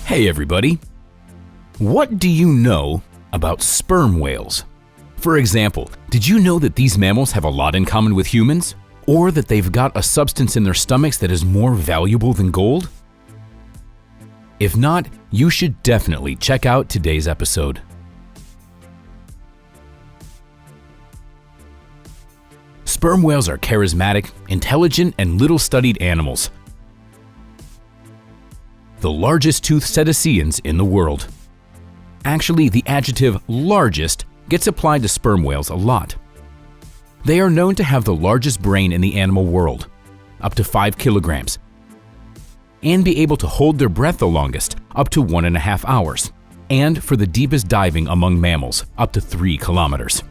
Hey everybody! What do you know about sperm whales? For example, did you know that these mammals have a lot in common with humans? Or that they've got a substance in their stomachs that is more valuable than gold? If not, you should definitely check out today's episode. Sperm whales are charismatic, intelligent, and little-studied animals. The largest toothed cetaceans in the world. Actually, the adjective largest gets applied to sperm whales a lot. They are known to have the largest brain in the animal world, up to 5 kilograms, and be able to hold their breath the longest, up to 1.5 hours, and for the deepest diving among mammals, up to 3 kilometers.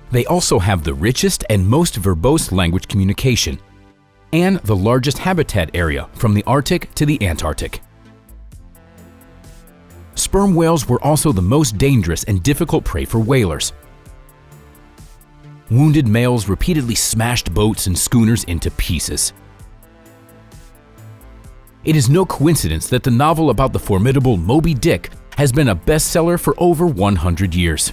They also have the richest and most verbose language communication, and the largest habitat area from the Arctic to the Antarctic. Sperm whales were also the most dangerous and difficult prey for whalers. Wounded males repeatedly smashed boats and schooners into pieces. It is no coincidence that the novel about the formidable Moby Dick has been a bestseller for over 100 years.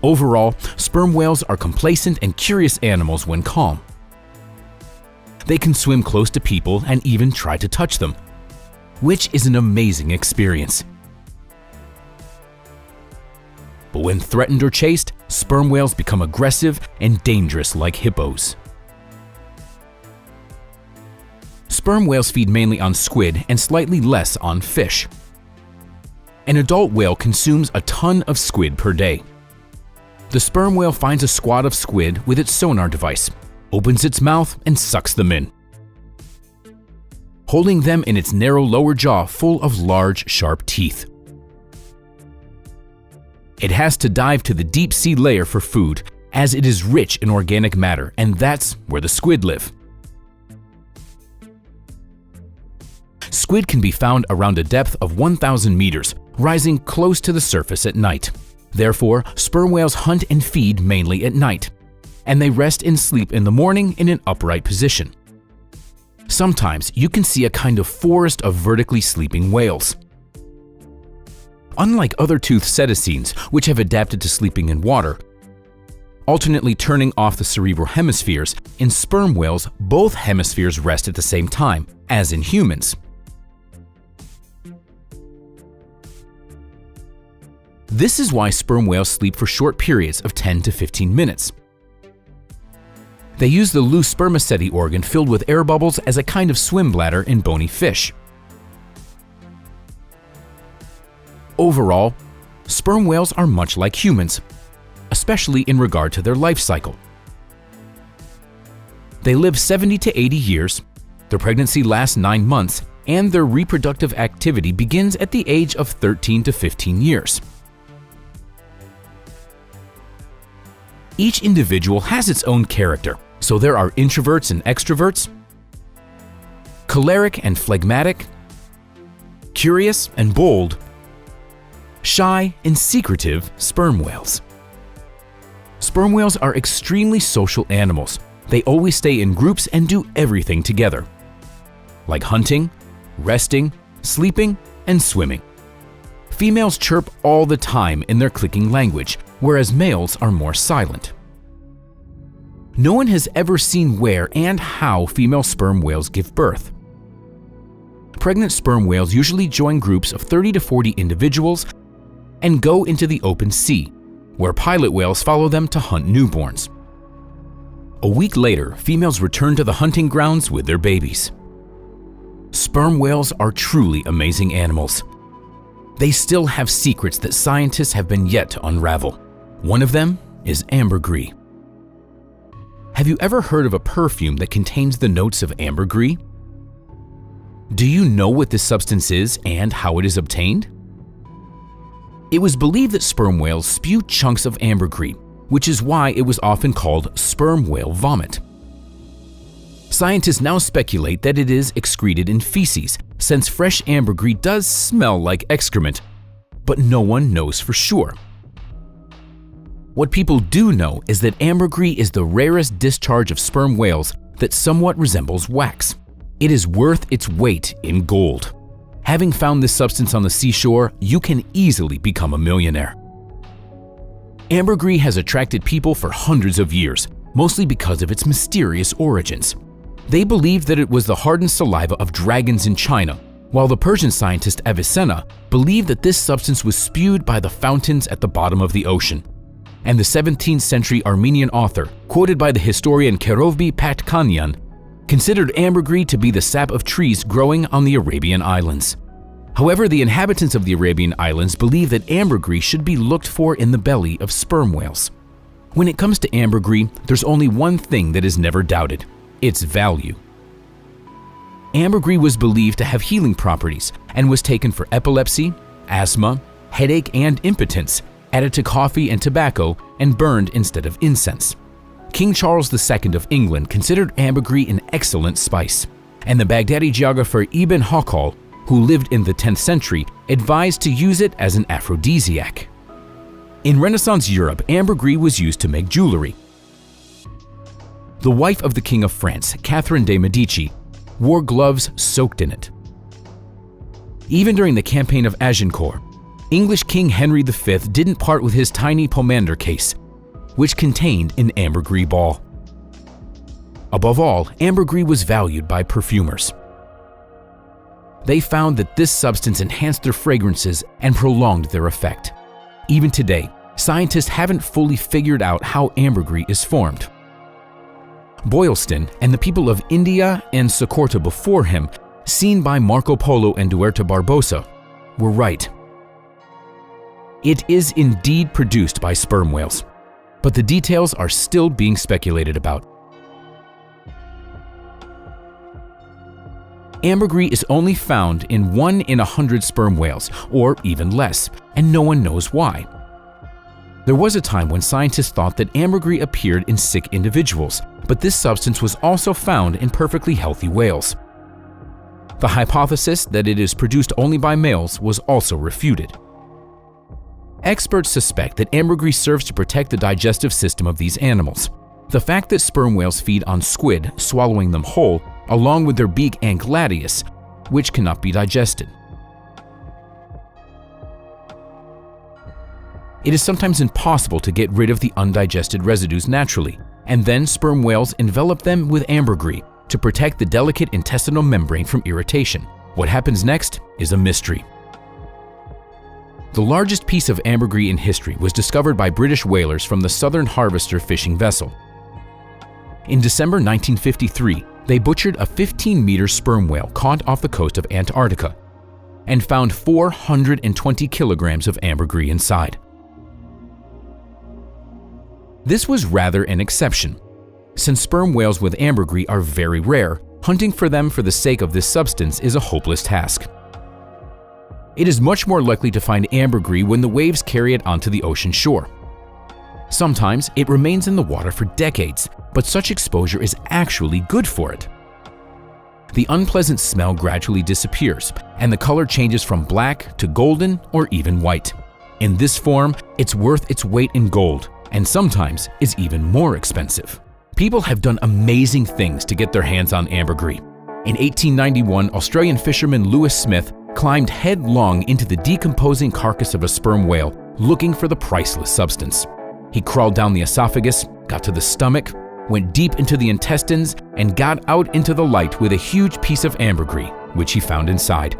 Overall, sperm whales are complacent and curious animals when calm. They can swim close to people and even try to touch them, which is an amazing experience. But when threatened or chased, sperm whales become aggressive and dangerous like hippos. Sperm whales feed mainly on squid and slightly less on fish. An adult whale consumes a ton of squid per day. The sperm whale finds a squad of squid with its sonar device, opens its mouth, and sucks them in, holding them in its narrow lower jaw full of large, sharp teeth. It has to dive to the deep sea layer for food, as it is rich in organic matter, and that's where the squid live. Squid can be found around a depth of 1,000 meters, rising close to the surface at night. Therefore, sperm whales hunt and feed mainly at night, and they rest and sleep in the morning in an upright position. Sometimes you can see a kind of forest of vertically sleeping whales. Unlike other toothed cetaceans, which have adapted to sleeping in water, alternately turning off the cerebral hemispheres, in sperm whales both hemispheres rest at the same time, as in humans. This is why sperm whales sleep for short periods of 10 to 15 minutes. They use the loose spermaceti organ filled with air bubbles as a kind of swim bladder in bony fish. Overall, sperm whales are much like humans, especially in regard to their life cycle. They live 70 to 80 years, their pregnancy lasts 9 months, and their reproductive activity begins at the age of 13 to 15 years. Each individual has its own character, so there are introverts and extroverts, choleric and phlegmatic, curious and bold, shy and secretive sperm whales. Sperm whales are extremely social animals. They always stay in groups and do everything together, like hunting, resting, sleeping, and swimming. Females chirp all the time in their clicking language, whereas males are more silent. No one has ever seen where and how female sperm whales give birth. Pregnant sperm whales usually join groups of 30 to 40 individuals and go into the open sea, where pilot whales follow them to hunt newborns. A week later, females return to the hunting grounds with their babies. Sperm whales are truly amazing animals. They still have secrets that scientists have been yet to unravel. One of them is ambergris. Have you ever heard of a perfume that contains the notes of ambergris? Do you know what this substance is and how it is obtained? It was believed that sperm whales spew chunks of ambergris, which is why it was often called sperm whale vomit. Scientists now speculate that it is excreted in feces, since fresh ambergris does smell like excrement, but no one knows for sure. What people do know is that ambergris is the rarest discharge of sperm whales that somewhat resembles wax. It is worth its weight in gold. Having found this substance on the seashore, you can easily become a millionaire. Ambergris has attracted people for hundreds of years, mostly because of its mysterious origins. They believed that it was the hardened saliva of dragons in China, while the Persian scientist Avicenna believed that this substance was spewed by the fountains at the bottom of the ocean. And the 17th century Armenian author, quoted by the historian Kerovbi Patkanyan, considered ambergris to be the sap of trees growing on the Arabian Islands. However, the inhabitants of the Arabian Islands believe that ambergris should be looked for in the belly of sperm whales. When it comes to ambergris, there's only one thing that is never doubted: its value. Ambergris was believed to have healing properties and was taken for epilepsy, asthma, headache, and impotence, added to coffee and tobacco, and burned instead of incense. King Charles II of England considered ambergris an excellent spice, and the Baghdadi geographer Ibn Hawqal, who lived in the 10th century, advised to use it as an aphrodisiac. In Renaissance Europe, ambergris was used to make jewelry. The wife of the King of France, Catherine de' Medici, wore gloves soaked in it. Even during the campaign of Agincourt, English King Henry V didn't part with his tiny pomander case, which contained an ambergris ball. Above all, ambergris was valued by perfumers. They found that this substance enhanced their fragrances and prolonged their effect. Even today, scientists haven't fully figured out how ambergris is formed. Boylston and the people of India and Socotra before him, seen by Marco Polo and Duarte Barbosa, were right. It is indeed produced by sperm whales, but the details are still being speculated about. Ambergris is only found in 1 in 100 sperm whales, or even less, and no one knows why. There was a time when scientists thought that ambergris appeared in sick individuals, but this substance was also found in perfectly healthy whales. The hypothesis that it is produced only by males was also refuted. Experts suspect that ambergris serves to protect the digestive system of these animals. The fact that sperm whales feed on squid, swallowing them whole, along with their beak and gladius, which cannot be digested. It is sometimes impossible to get rid of the undigested residues naturally, and then sperm whales envelop them with ambergris to protect the delicate intestinal membrane from irritation. What happens next is a mystery. The largest piece of ambergris in history was discovered by British whalers from the Southern Harvester fishing vessel. In December 1953, they butchered a 15-meter sperm whale caught off the coast of Antarctica and found 420 kilograms of ambergris inside. This was rather an exception. Since sperm whales with ambergris are very rare, hunting for them for the sake of this substance is a hopeless task. It is much more likely to find ambergris when the waves carry it onto the ocean shore. Sometimes it remains in the water for decades, but such exposure is actually good for it. The unpleasant smell gradually disappears, and the color changes from black to golden or even white. In this form, it's worth its weight in gold, and sometimes is even more expensive. People have done amazing things to get their hands on ambergris. In 1891, Australian fisherman Lewis Smith climbed headlong into the decomposing carcass of a sperm whale, looking for the priceless substance. He crawled down the esophagus, got to the stomach, went deep into the intestines, and got out into the light with a huge piece of ambergris, which he found inside.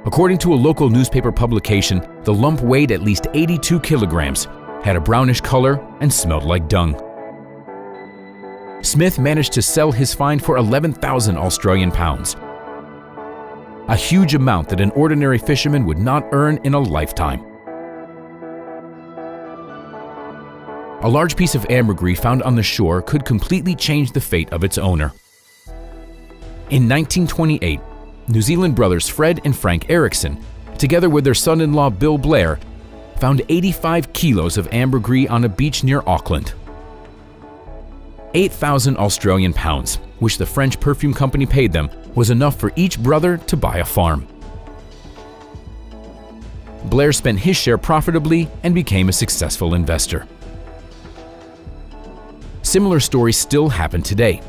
According to a local newspaper publication, the lump weighed at least 82 kilograms, had a brownish color, and smelled like dung. Smith managed to sell his find for 11,000 Australian pounds, a huge amount that an ordinary fisherman would not earn in a lifetime. A large piece of ambergris found on the shore could completely change the fate of its owner. In 1928, New Zealand brothers Fred and Frank Erickson, together with their son-in-law Bill Blair, found 85 kilos of ambergris on a beach near Auckland. 8,000 Australian pounds, which the French perfume company paid them, was enough for each brother to buy a farm. Blair spent his share profitably and became a successful investor. Similar stories still happen today.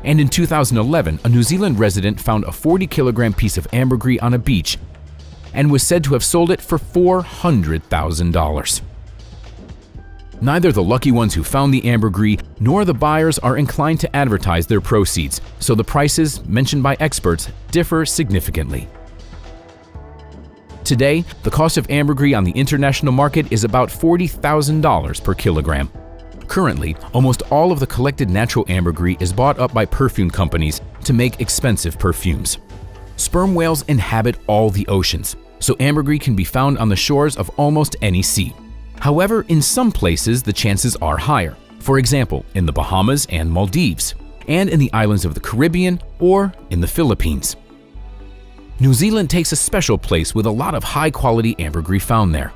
And in 2011, a New Zealand resident found a 40-kilogram piece of ambergris on a beach and was said to have sold it for $400,000. Neither the lucky ones who found the ambergris nor the buyers are inclined to advertise their proceeds, so the prices, mentioned by experts, differ significantly. Today, the cost of ambergris on the international market is about $40,000 per kilogram. Currently, almost all of the collected natural ambergris is bought up by perfume companies to make expensive perfumes. Sperm whales inhabit all the oceans, so ambergris can be found on the shores of almost any sea. However, in some places the chances are higher, for example in the Bahamas and Maldives, and in the islands of the Caribbean or in the Philippines. New Zealand takes a special place with a lot of high-quality ambergris found there.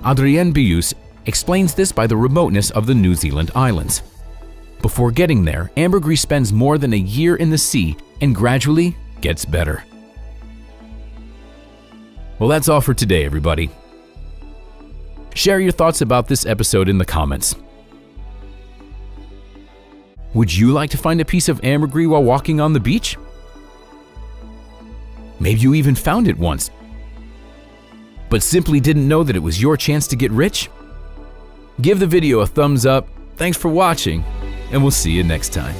Adrienne Bius explains this by the remoteness of the New Zealand islands. Before getting there, ambergris spends more than a year in the sea and gradually gets better. Well, that's all for today, everybody. Share your thoughts about this episode in the comments. Would you like to find a piece of ambergris while walking on the beach? Maybe you even found it once, but simply didn't know that it was your chance to get rich? Give the video a thumbs up. Thanks for watching, and we'll see you next time.